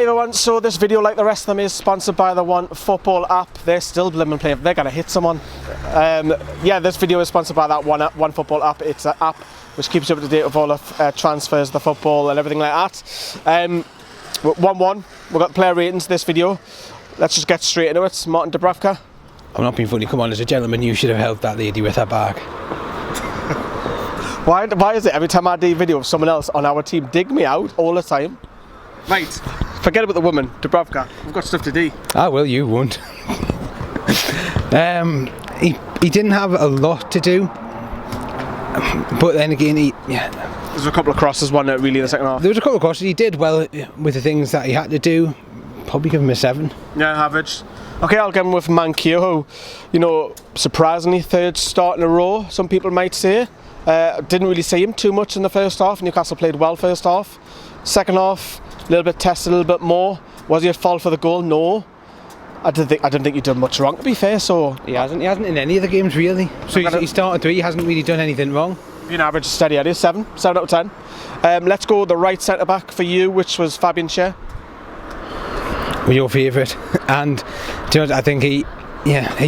everyone, so this video, like the rest of them, is sponsored by the One Football app. They're still blimmin' playing. They're gonna hit someone. Yeah, this video is sponsored by that One Football app. It's an app which keeps you up to date with all of transfers, the football, and everything like that. 1-1. We've got player ratings this video. Let's just get straight into it. Martin Dubravka. I'm not being funny. Come on, as a gentleman, you should have helped that lady with her bag. Why is it every time I do a video of someone else on our team dig me out all the time? Right, forget about the woman, Dubravka. We've got stuff to do. Ah, well, you won't. He didn't have a lot to do, but then again, There's a couple of crosses, one really in the second half. There was a couple of crosses. He did well with the things that he had to do. Probably give him a 7. Yeah, average. Okay, I'll give him with Mankio, who, you know, surprisingly third start in a row, some people might say. Didn't really see him too much in the first half. Newcastle played well first half. Second half, a little bit tested, a little bit more. Was he at fault for the goal? No. I didn't think he'd done much wrong, to be fair. So he hasn't in any of the games really. So he started 3. He hasn't really done anything wrong. Been average, steady. It is 7 out of 10. Let's go the right centre back for you, which was Fabian Schär. Your favourite, and to be honest, I think he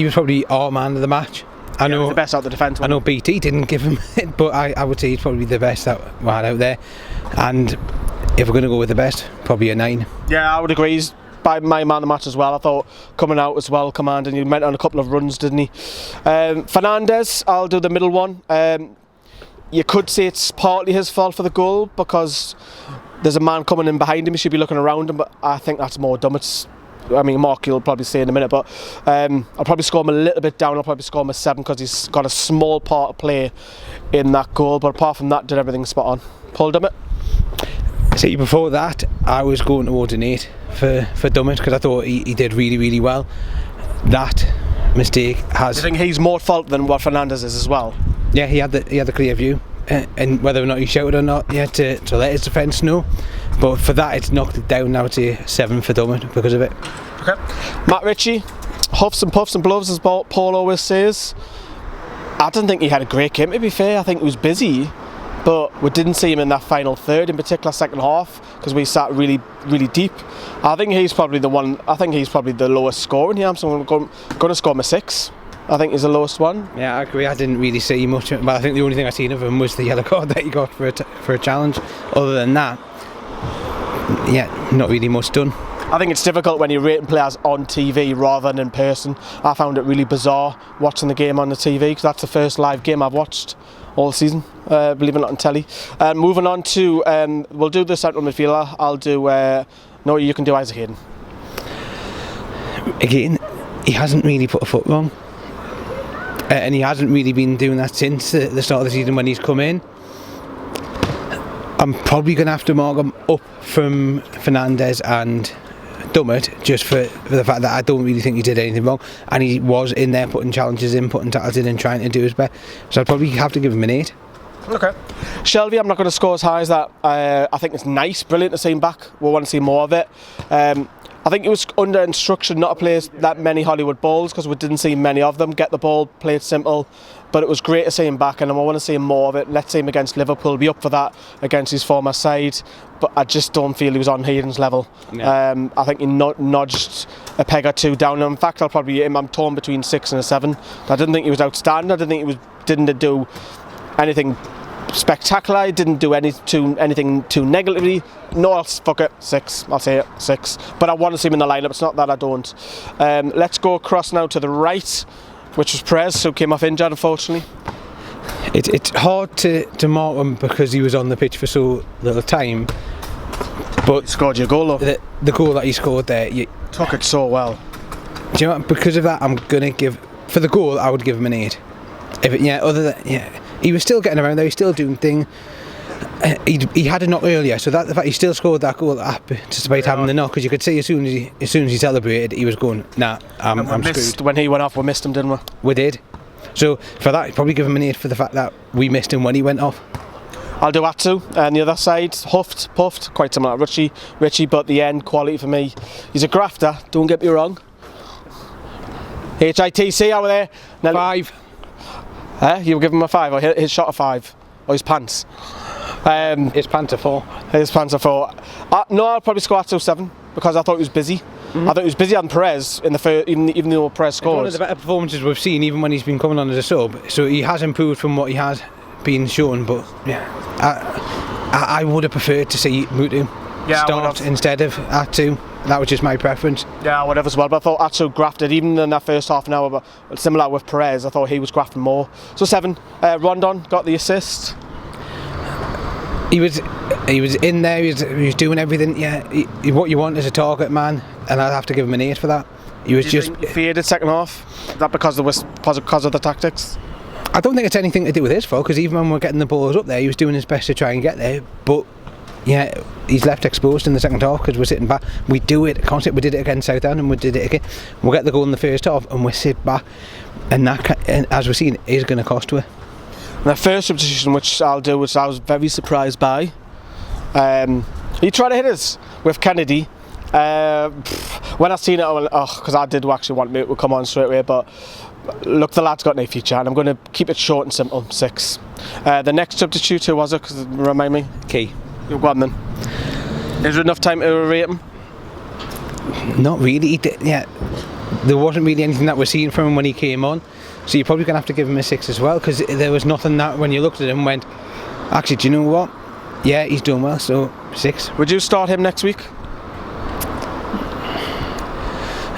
was probably our man of the match. I know the best out of the defence. I know BT didn't give him it, but I would say he's probably the best that we had out there. And if we're going to go with the best, probably a 9. Yeah, I would agree. He's by my man of the match as well. I thought coming out as well, commanding. He went on a couple of runs, didn't he? Fernandes, I'll do the middle one. You could say it's partly his fault for the goal because there's a man coming in behind him. He should be looking around him, but I think that's more dumb. Mark, you'll probably say in a minute, but I'll probably score him a little bit down. I'll probably score him a 7 because he's got a small part to play in that goal. But apart from that, did everything spot on. Paul Dummett. See, before that, I was going towards an 8 for Dummett because I thought he did really, really well. That mistake has. Do you think he's more at fault than what Fernandes is as well? Yeah, he had the clear view, and whether or not he shouted or not, to let his defence know. But for that, it's knocked it down. I would say 7 for Dummett because of it. Okay. Matt Ritchie, huffs and puffs and blows, as Paul always says. I didn't think he had a great game, to be fair. I think he was busy, but we didn't see him in that final third, in particular second half, because we sat really, really deep. I think he's probably the one. I think he's probably the lowest scorer in here. So I'm going to score him a 6. I think he's the lowest one. Yeah, I agree. I didn't really see much, but I think the only thing I seen of him was the yellow card that he got for a challenge. Other than that, yeah, not really much done. I think it's difficult when you're rating players on TV rather than in person. I found it really bizarre watching the game on the TV because that's the first live game I've watched all season, believe it or not, on telly. Moving on to, we'll do the central midfielder. I'll do, no, you can do Isaac Hayden. Again, he hasn't really put a foot wrong. And he hasn't really been doing that since the start of the season when he's come in. I'm probably going to have to mark him up from Fernandes and Dummett just for the fact that I don't really think he did anything wrong, and he was in there putting challenges in, putting tackles in and trying to do his best, so I'd probably have to give him an 8. Okay. Shelby, I'm not going to score as high as that. I think it's nice, brilliant to see him back. We'll want to see more of it. I think it was under instruction not to play that many Hollywood balls because we didn't see many of them. Get the ball, play it simple, but it was great to see him back, and I want to see him more of it. Let's see him against Liverpool, be up for that against his former side, but I just don't feel he was on Hayden's level. No. I think he nudged a peg or 2 down. In fact, I'm torn between 6 and a 7. I didn't think he was outstanding. I didn't think he didn't do anything spectacular. He didn't do anything too negatively. No, fuck it, 6. I'll say it, 6. But I want to see him in the lineup. It's not that I don't. Let's go across now to the right, which was Perez, who came off injured, unfortunately. It's hard to mark him because he was on the pitch for so little time. But he scored your goal, though. The goal that he scored there, took it so well. Do you know what? Because of that, I'm gonna give for the goal. I would give him an 8. He was still getting around there. He's still doing things. He had a knock earlier, so the fact he still scored that goal despite having the knock, because you could see as soon as he celebrated, he was going, nah, I'm screwed. When he went off, we missed him, didn't we? We did. So for that, I'd probably give him an 8 for the fact that we missed him when he went off. I'll do Atsu, and the other side, huffed, puffed, quite similar to Richie, but the end quality for me. He's a grafter, don't get me wrong. HITC over there. 5. You will give him a 5, or his shot a 5, or his pants. His pants are 4. His pants are 4. No, I'll probably score Atsu 7. because I thought he was busy. I thought he was busier than Perez in the first, even though Perez It's one of scores. the better performances we've seen, even when he's been coming on as a sub. So he has improved from what he has been shown. But yeah, I would have preferred to see Mutu start instead of Atsu. That was just my preference. Yeah, whatever as well. But I thought Atsu grafted even in that first half an hour. But similar with Perez, I thought he was grafting more. So 7. Rondon got the assist. He was in there. He was doing everything. Yeah, what you want is a target man, and I'd have to give him an 8 for that. He was just faded second half. Is that because of the tactics? I don't think it's anything to do with his fault, because even when we're getting the balls up there, he was doing his best to try and get there. But yeah, he's left exposed in the second half because we're sitting back. We do it constantly. We did it against Southampton, and we did it again. We'll get the goal in the first half, and we sit back, and that, and as we're seeing, is going to cost her. The first substitution, which I'll do, which I was very surprised by. He tried to hit us with Kennedy. When I seen it, I went, because I did actually want me to come on straight away, but look, the lad's got no future, and I'm going to keep it short and simple. 6. The next substitute, who was it? Because remind me. Key. You've got him then. Is there enough time to rate him? Not really. Yeah, there wasn't really anything that we're seeing from him when he came on. So you're probably going to have to give him a 6 as well, because there was nothing that when you looked at him went, actually, do you know what? Yeah, he's doing well, so 6. Would you start him next week?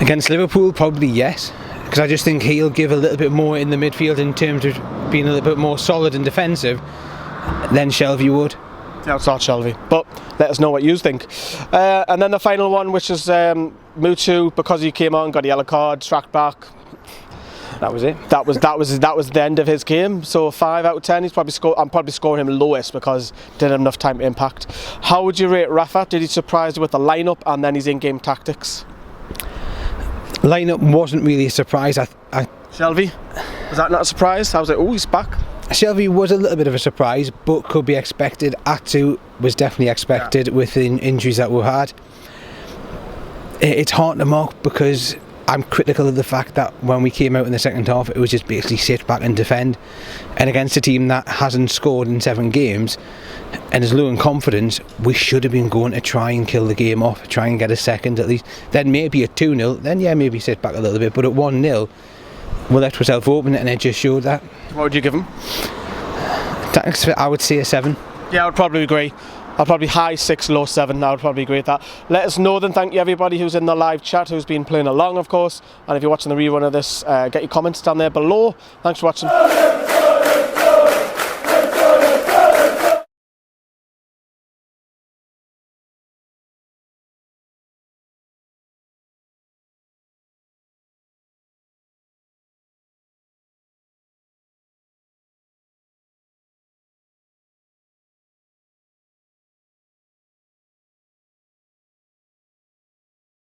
Against Liverpool, probably yes, because I just think he'll give a little bit more in the midfield in terms of being a little bit more solid and defensive than Shelvey would. Yeah, I'll start Shelvey, but let us know what you think. And then the final one, which is Mutu, because he came on, got a yellow card, tracked back. That was it. That was the end of his game. So 5 out of 10. I'm probably scoring him lowest because didn't have enough time to impact. How would you rate Rafa? Did he surprise you with the lineup and then his in-game tactics? Lineup wasn't really a surprise. Shelvey, was that not a surprise? I was like, oh, he's back. Shelvey was a little bit of a surprise, but could be expected. Atsu was definitely expected with the injuries that we had. It's hard to mark because I'm critical of the fact that when we came out in the second half, it was just basically sit back and defend. And against a team that hasn't scored in 7 games and is low in confidence, we should have been going to try and kill the game off, try and get a second at least. Then maybe at 2-0, then yeah, maybe sit back a little bit. But at 1-0, we left ourselves open, and it just showed that. What would you give him? I would say a 7. Yeah, I would probably agree. I'll probably high 6, low 7. I would probably agree with that. Let us know then. Thank you everybody who's in the live chat, who's been playing along, of course. And if you're watching the rerun of this, get your comments down there below. Thanks for watching.